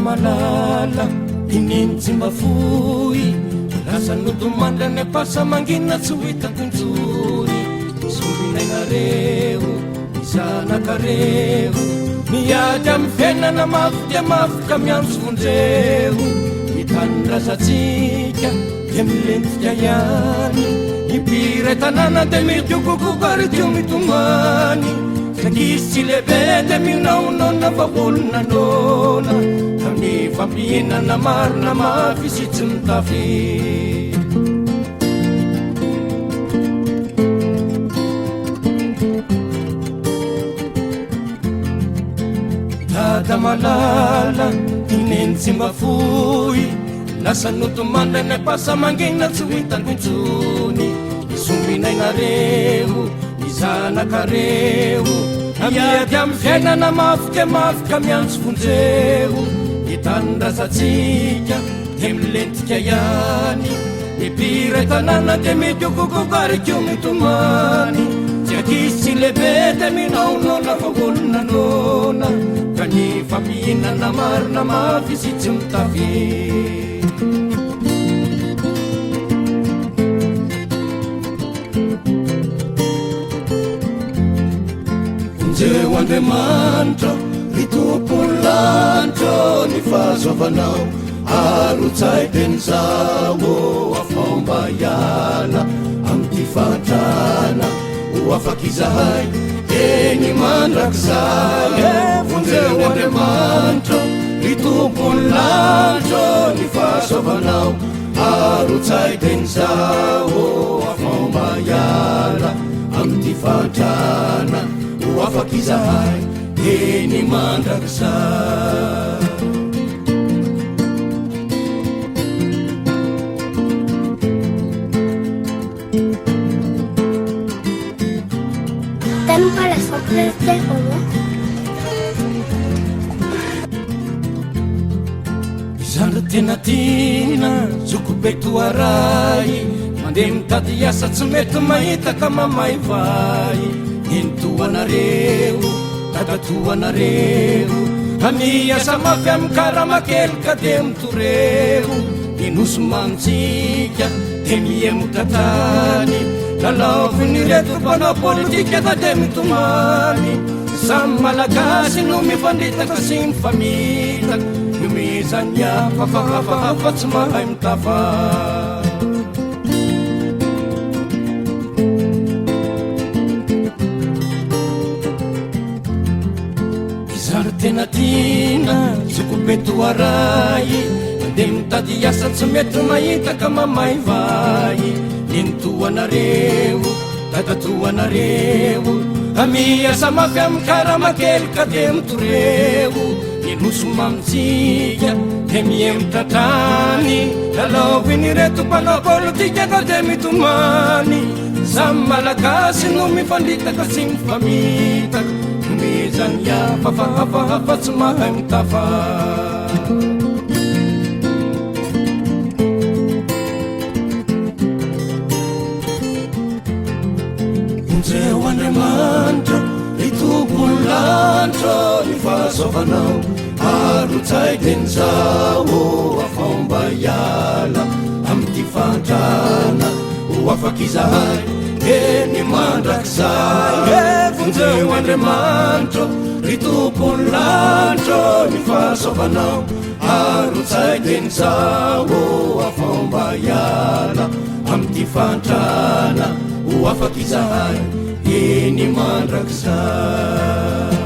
malala ineny tsy mba foy lasa nodomandany apasa mangina tsy hoitakonjory sombinainareo izanakareo miady amy fiainana mafy dia mafy ka miantso vonjeo hitanyrazatsika dia milentika ihany ipira tanàna dia mety okokoko ary teo mitomany sakisy tsy lehibe dia minaonona fa olonanona amin'ny fampihinana marina mafy sy tsy mitafy dada malala ineny tsy mba foy lasa notomandrany apasa mangina tsy hoitakonjony isombinainareo izanakareo amiady amy fiainana mafy ke mafy ka miantso vonjeo hitanyrazatsika dia milentika ihany mipira tanàna dia mety okokoko ary keo mitomany tsy akisy tsy lehibe dia minaonona fa olonanona ka ny fampihinana marina mafy sy tsy mitafy vonjeo andriamanitra ry tompony lanitra ny fahasoavanao arotsay tenizao afaomba iala amty fahatrana ho afaky izahay eny mandrakizay vonjeo andriamanitra ry tompony lanitra ny fahasoavanao arotsay tenizao afaomba iala amty fahatrana ho afaky izahay eny mandrakizay T'aimes pas la simplicité pour moi? Izandra tena tina zokobeto aray mandeha mitady asa tsy mety mahita ka mamay vai entoanareo dadatoanareo amiasa mafy amy karamakely ka dia mitoreo inoso mantsika dia miemotatany lalaoviny reto mpanao politika ka dia mitomany samy malagasy no mifandritaka sy mifamitaka io mizany hafahafahafa tsy mahay mitafa izary tena tina zokobeto aray mandeha mitady asa tsy mety mahita ka mamay vai entoanareo dadatoanareo amiasa mafy amy karamakely ka dia mitoreo inoso mamitsika dia miemotratany lalaoviny reto mpanao politika ka dia mitomany samy malagasy no mifandritaka sy mifamitaka nomezany hafahafahafa tsy mahay mitafa vonjeo andriamanitra ry tompony lanitra ny fahasoavanao arotsay tenizao afaomba iala amty fahatrana ho afaky izahay eny mandrakizay vonjeo andriamanitra ry tompony lanitra ny fahasoavanao arotsay tenizao afaomba iala amty fahatrana ho afaky izahay eny mandrakizay